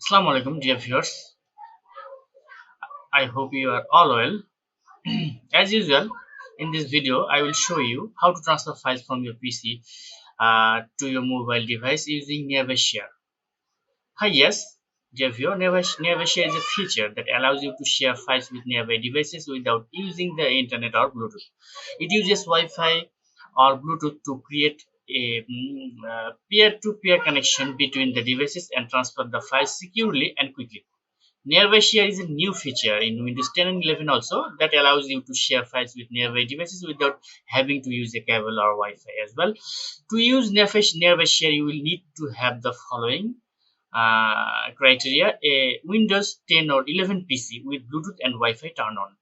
Assalamu alaikum, dear viewers. I hope you are all well. As usual, in this video, I will show you how to transfer files from your PC to your mobile device using Nearby Share. Hi, yes, dear viewer, Nearby Share is a feature that allows you to share files with nearby devices without using the internet or Bluetooth. It uses Wi-Fi or Bluetooth to create a peer-to-peer connection between the devices and transfer the files securely and quickly. Nearby Share is a new feature in Windows 10 and 11 also that allows you to share files with nearby devices without having to use a cable or Wi-Fi as well. To use Nearby Share, you will need to have the following criteria: a Windows 10 or 11 PC with Bluetooth and Wi-Fi turned on,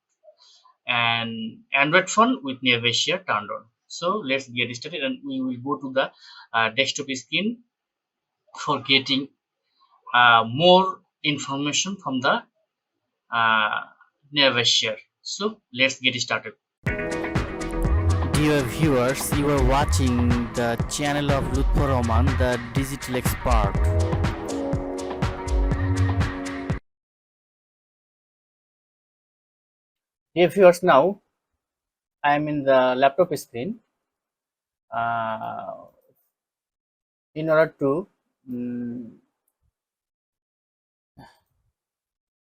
and Android phone with Nearby Share turned on. So let's get started, and we will go to the desktop screen for getting more information from the uh, never share. So let's get started. Dear viewers, you are watching the channel of Lutfur Rahman, the digital expert. Dear viewers, now I am in the laptop screen. In order to mm,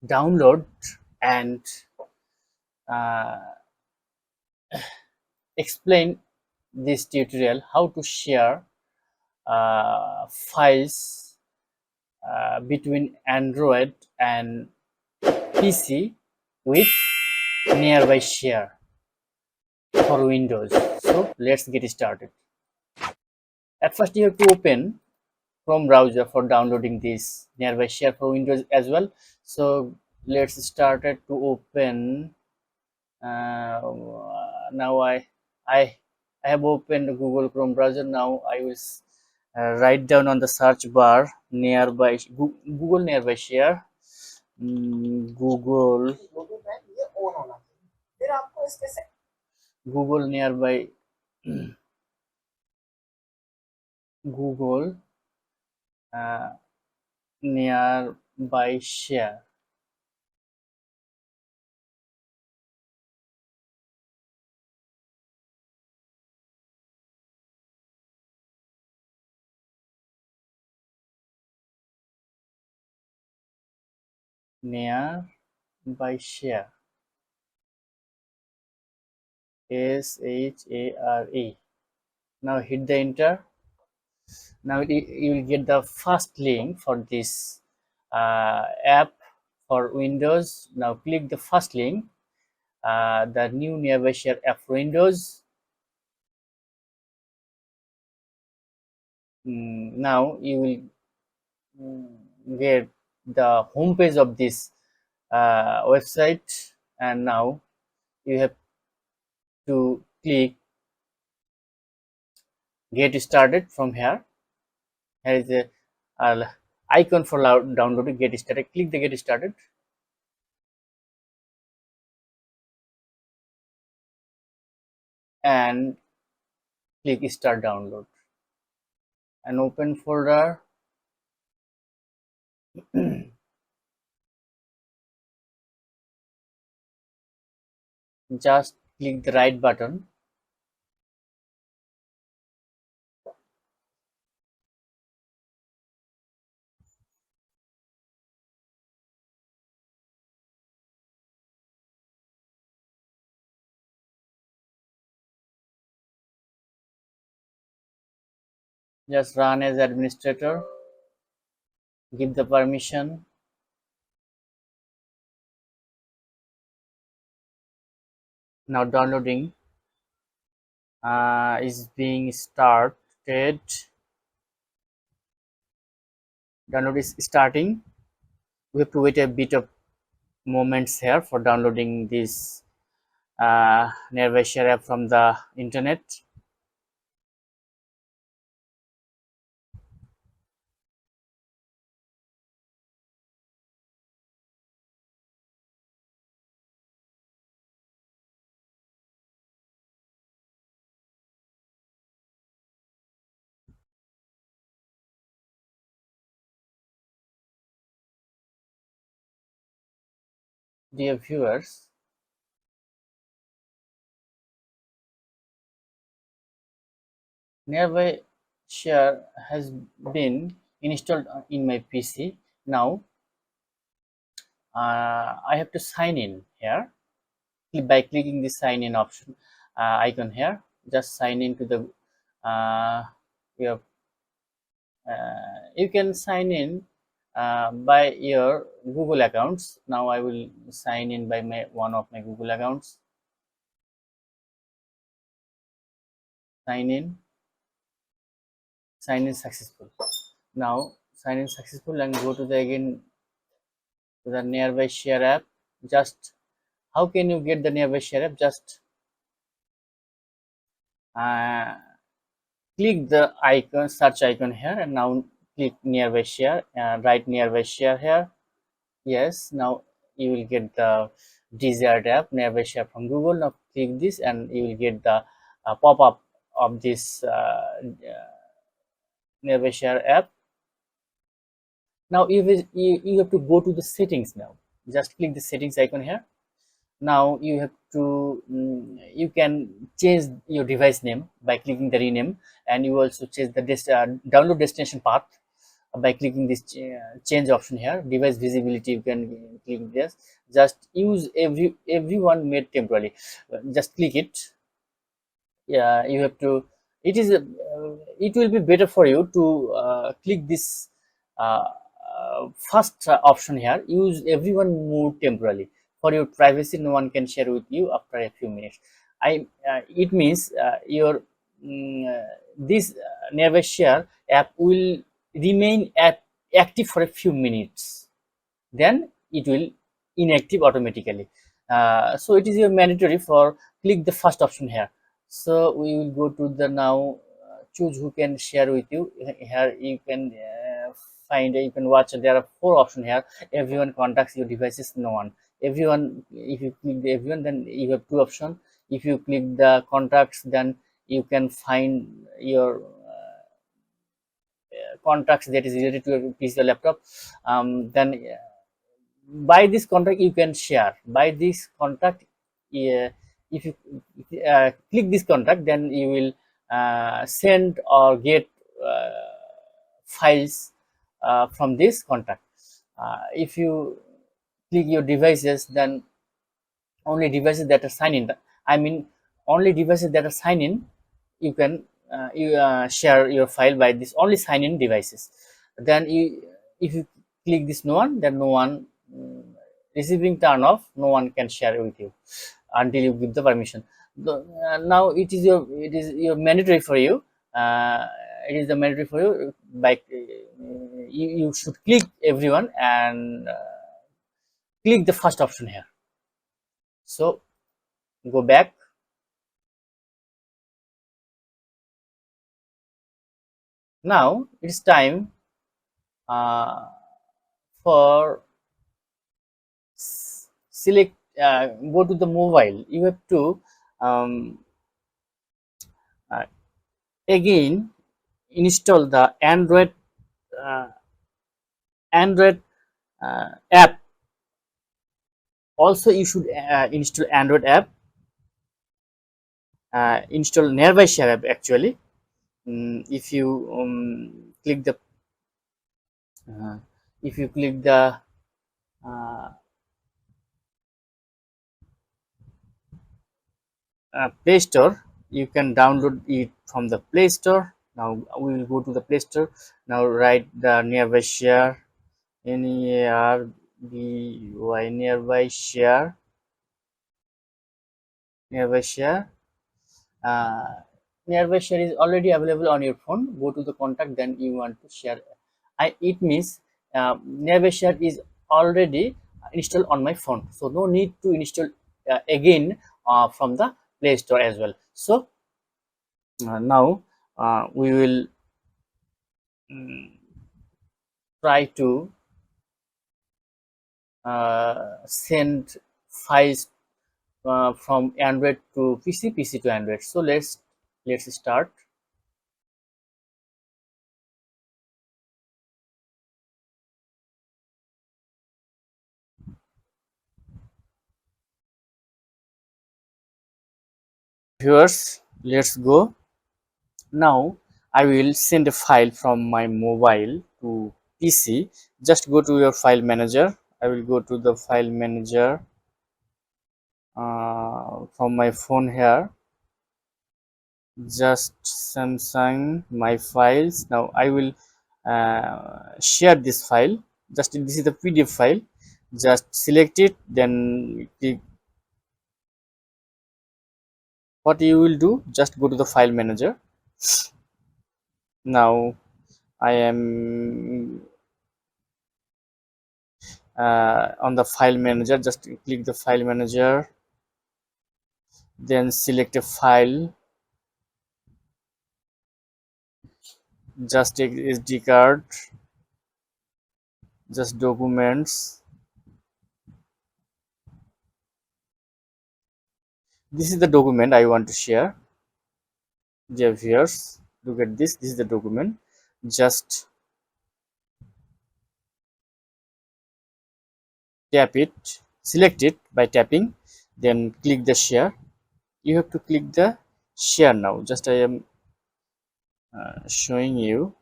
download and uh, explain this tutorial, how to share files between Android and PC with Nearby Share for Windows. So let's get started. At first, you have to open Chrome browser for downloading this Nearby Share for Windows as well. So let's start it to open. Now I I have opened the Google Chrome browser. Now I will write down on the search bar nearby Google Nearby Share. Google Google Nearby Google uh, Nearby Share. Nearby Share. Share. Now hit the enter. Now you will get the first link for this app for Windows. Now click the first link, the new Nearby Share app for Windows. Now you will get the home page of this website, and now you have to click get started from here. Here is a icon for downloading get started. Click the get started, and click start download. An open folder. Just click the right button, just run as administrator, give the permission. Now downloading is being started. Download is starting. We have to wait a bit of moments here for downloading this Nearby Share app from the internet. Dear viewers, Nearby Share has been installed in my PC. Now I have to sign in here by clicking the sign in option icon here. Just sign in to the your you can sign in by your Google accounts. Now I will sign in by one of my Google accounts. Sign in successful. Now sign in successful, and go to the again to the Nearby Share app. Just how can you get the Nearby Share app? Just uh, click the icon, search icon here, and now click Nearby Share. Write Nearby Share here. Yes, now you will get the desired app, Nearby Share from Google. Now click this, and you will get the pop-up of this Nearby Share app. Now you have to go to the settings. Now just click the settings icon here. Now you have to you can change your device name by clicking the rename, and you also change the download destination path by clicking this change option here. Device visibility, you can click this. Just use everyone made temporarily. Just click it. Yeah, you have to. It will be better for you to click this first option here. Use everyone mode temporarily. For your privacy, no one can share with you after a few minutes. It means your this Nearby Share app will remain active for a few minutes, then it will inactive automatically. So it is your mandatory for click the first option here. So we will go to the now choose who can share with you. Here you can find, you can watch, there are four options here. Everyone, contacts, your devices, no one. Everyone, if you click the everyone, then you have two options. If you click the contacts, then you can find your contacts that is related to your PC or laptop. Then by this contact you can share. By this contact, if you click this contact, then you will send or get files from this contact. If you click your devices, then only devices that are signed in, I mean only devices that are signed in, you can share your file by this only sign in devices. Then you, if you click this no one, then no one receiving turn off, no one can share with you until you give the permission. Now it is your mandatory for you. It is the mandatory for you. By you should click everyone and click the first option here. So go back. Now it's time uh, for select go to the mobile. You have to um, uh, again install the uh, Android app. Also you should install Android app, install Nearby Share app actually. If you click the uh, if you click the uh, Play Store, you can download it from the Play Store. Now we will go to the Play Store. Now write the Nearby Share, NERBY, Nearby Share. uh, Nearby Share is already available on your phone. Go to the contact, then you want to share. It means Nearby Share is already installed on my phone, so no need to install again from the Play Store as well. So now we will try to send files from Android to PC, PC to Android. So let's start. Viewers, let's go. Now I will send a file from my mobile to PC. Just go to your file manager. I will go to the file manager from my phone here. Just Samsung my files. Now I will share this file. Just this is the PDF file. Just select it, then click. What you will do, just go to the file manager. Now I am on the file manager. Just click the file manager, then select a file. Just take SD card, just documents. This is the document I want to share. Dear viewers, look at this. This is the document. Just tap it, select it by tapping, then click the share. You have to click the share now. Just I am showing you.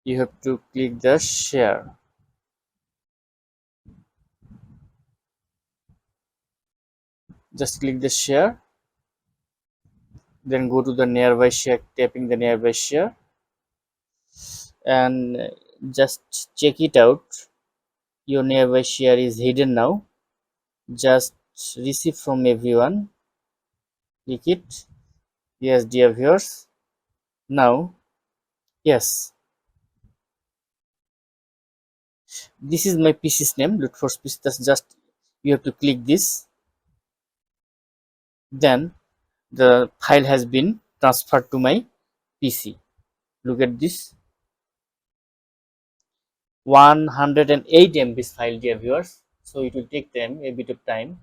You have to click the share. Just click the share, then go to the nearby share, tapping the nearby share, and just check it out. Your nearby share is hidden now. Just receive from everyone. Click it. Yes, dear viewers. Now, yes, this is my PC's name. Look for PC. That's just you have to click this. Then the file has been transferred to my PC. Look at this. 108 MB file, dear viewers. So it will take them a bit of time.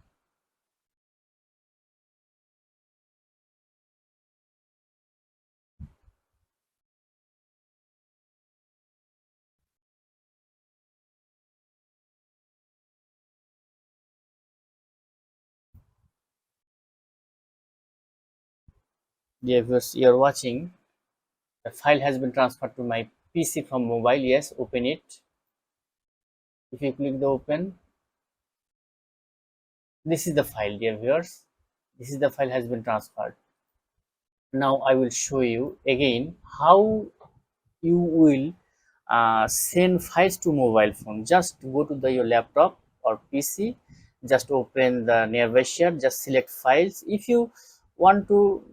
Dear viewers, you are watching. The file has been transferred to my PC from mobile. Yes, open it. If you click the open, this is the file, dear viewers. This is the file has been transferred. Now I will show you again how you will send files to mobile phone. Just go to your laptop or PC. Just open the nearby share. Just select files. If you want to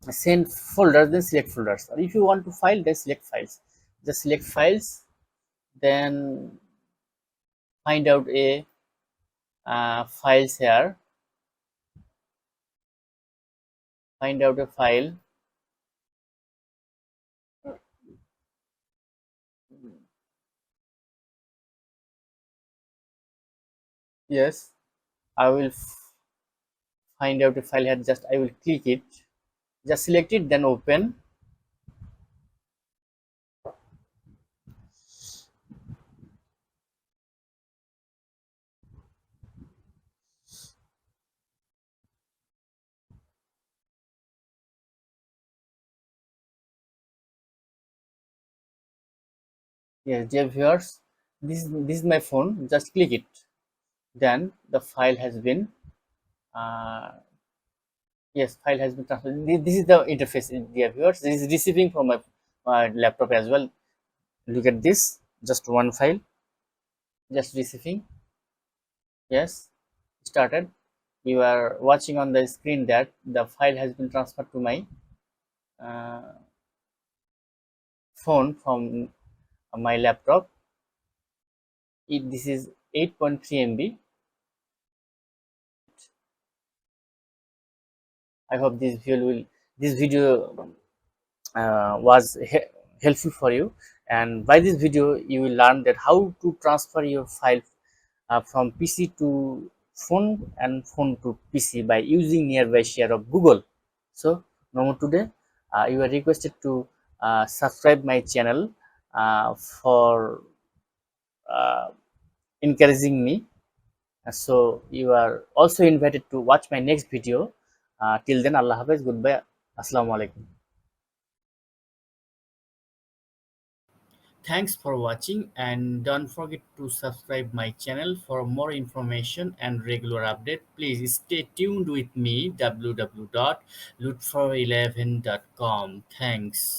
send folders, then select folders, or if you want to file, then select files. Just select files, then find out a files here. Find out a file. Yes, I will find out a file here. Just I will click it. Just select it, then open. Yes, dear viewers, this is my phone. Just click it. Then the file has been uh, yes, file has been transferred. This is the interface, dear viewers. This is receiving from my laptop as well. Look at this. Just one file. Just receiving. Yes, started. You are watching on the screen that the file has been transferred to my uh, phone from my laptop. This is 8.3 MB. I hope this video was helpful for you, and by this video you will learn that how to transfer your file from PC to phone and phone to PC by using nearby share of Google. So no more today. You are requested to subscribe my channel for uh, encouraging me, So you are also invited to watch my next video. Till then, Allah Hafiz, goodbye, Assalamu alaikum. Thanks for watching, and don't forget to subscribe my channel for more information and regular update. Please stay tuned with me, www.loot11.com. Thanks.